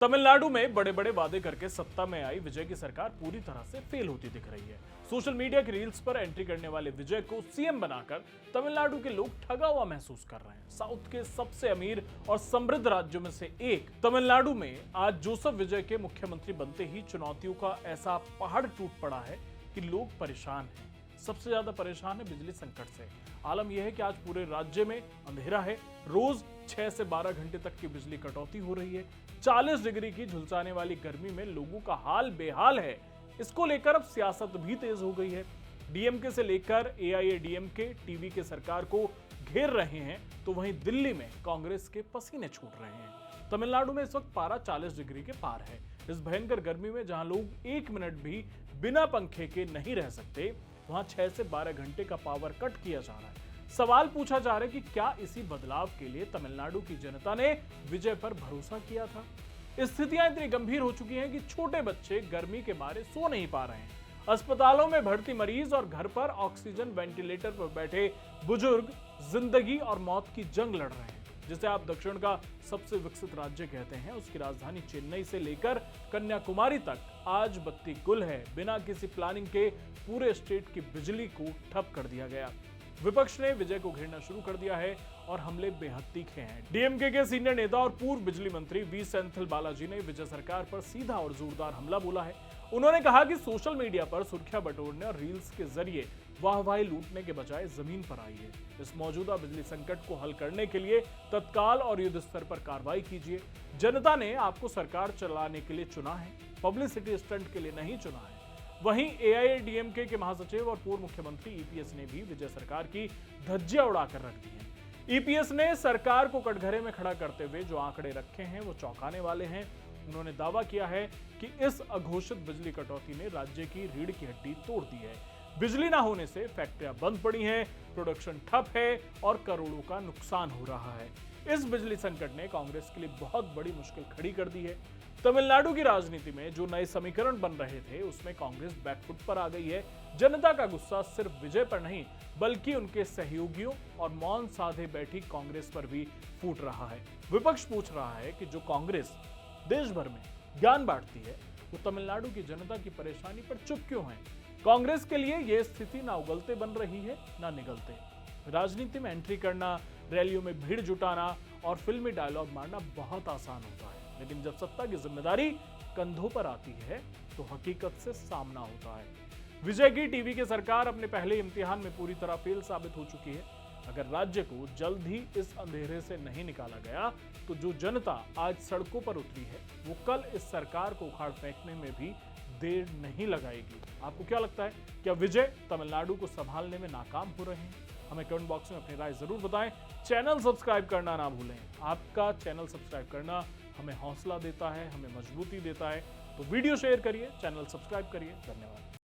तमिलनाडु में बड़े बड़े वादे करके सत्ता में आई विजय की सरकार पूरी तरह से फेल होती दिख रही है। सोशल मीडिया की रील्स पर एंट्री करने वाले विजय को सीएम बनाकर तमिलनाडु के लोग ठगा हुआ महसूस कर रहे हैं। साउथ के सबसे अमीर और समृद्ध राज्यों में से एक तमिलनाडु में आज जोसेफ विजय के मुख्यमंत्री बनते ही चुनौतियों का ऐसा पहाड़ टूट पड़ा है कि लोग परेशान हैं। सबसे ज्यादा परेशान है बिजली संकट से। आलम यह है कि आज पूरे राज्य में अंधेरा है। रोज 6 से 12 घंटे तक की बिजली कटौती हो रही है। 40 डिग्री की झुलसाने वाली गर्मी में लोगों का हाल बेहाल है। इसको लेकर अब सियासत भी तेज हो गई है। डीएमके से लेकर एआईएडीएमके टीवी के सरकार को घेर रहे हैं, तो वहीं दिल्ली में कांग्रेस के पसीने छूट रहे हैं। तमिलनाडु में इस वक्त पारा 40 डिग्री के पार है। इस भयंकर गर्मी में जहां लोग 1 मिनट भी बिना पंखे के नहीं रह सकते, वहां 6 से 12 घंटे का पावर कट किया जा रहा है। सवाल पूछा जा रहा है कि क्या इसी बदलाव के लिए तमिलनाडु की जनता ने विजय पर भरोसा किया था? स्थितियां इतनी गंभीर हो चुकी हैं कि छोटे बच्चे गर्मी के मारे सो नहीं पा रहे हैं। अस्पतालों में भर्ती मरीज और घर पर ऑक्सीजन वेंटिलेटर पर बैठे बुजुर्ग जिंदगी और मौत की जंग लड़ रहे हैं। जिसे आप दक्षिण का सबसे विकसित राज्य कहते हैं, उसकी राजधानी चेन्नई से लेकर कन्याकुमारी तक आज बत्ती गुल है। बिना किसी प्लानिंग के पूरे स्टेट की बिजली को ठप कर दिया गया। विपक्ष ने विजय को घेरना शुरू कर दिया है और हमले बेहद तीखे हैं। डीएमके के सीनियर नेता और पूर्व बिजली मंत्री वी सेंथिल बालाजी ने विजय सरकार पर सीधा और जोरदार हमला बोला है। उन्होंने कहा कि सोशल मीडिया पर सुर्खियां बटोरने और रील्स के जरिए वाहवाही लूटने के बजाय जमीन पर आई है। इस मौजूदा बिजली संकट को हल करने के लिए तत्काल और युद्ध स्तर पर कार्रवाई कीजिए। जनता ने आपको सरकार चलाने के लिए चुना है, पब्लिसिटी स्टंट के लिए नहीं चुना है। वहीं एआईएडीएमके के महासचिव और पूर्व मुख्यमंत्री ईपीएस ने भी विजय सरकार की धज्जियां उड़ाकर रख दी हैं। ईपीएस ने सरकार को कटघरे में खड़ा करते हुए जो आंकड़े रखे हैं वो चौंकाने वाले हैं। उन्होंने दावा किया है कि इस अघोषित बिजली कटौती ने राज्य की रीढ़ की हड्डी तोड़ दी है। बिजली ना होने से फैक्ट्रियां बंद पड़ी हैं, प्रोडक्शन ठप है और करोड़ों का नुकसान हो रहा है। इस बिजली संकट ने कांग्रेस के लिए बहुत बड़ी मुश्किल खड़ी कर दी है। तमिलनाडु की राजनीति में जो नए समीकरण बन रहे थे, उसमें कांग्रेस बैकफुट पर आ गई है। जनता का गुस्सा सिर्फ विजय पर नहीं, बल्कि उनके सहयोगियों और मौन साधे बैठी कांग्रेस पर भी फूट रहा है। विपक्ष पूछ रहा है कि जो कांग्रेस देश भर में ज्ञान बांटती है, वो तमिलनाडु की जनता की परेशानी पर चुप क्यों है? कांग्रेस के लिए यह स्थिति ना उगलते बन रही है ना निगलते। राजनीति में एंट्री करना, रैलियों में भीड़ जुटाना और फिल्मी डायलॉग मारना बहुत आसान होता है, लेकिन जब सत्ता की जिम्मेदारी कंधों पर आती है तो हकीकत से सामना होता है। विजय की टीवी की सरकार अपने पहले इम्तिहान में पूरी तरह फेल साबित हो चुकी है। अगर राज्य को जल्द ही इस अंधेरे से नहीं निकाला गया, तो जो जनता आज सड़कों पर उतरी है, वो कल इस सरकार को उखाड़ फेंकने में भी देर नहीं लगाएगी। आपको क्या लगता है? क्या विजय तमिलनाडु को संभालने में नाकाम हो रहे हैं? हमें कमेंट बॉक्स में अपनी राय जरूर बताएं। चैनल सब्सक्राइब करना ना भूलें। आपका चैनल सब्सक्राइब करना हमें हौसला देता है, हमें मजबूती देता है। तो वीडियो शेयर करिए, चैनल सब्सक्राइब करिए। धन्यवाद।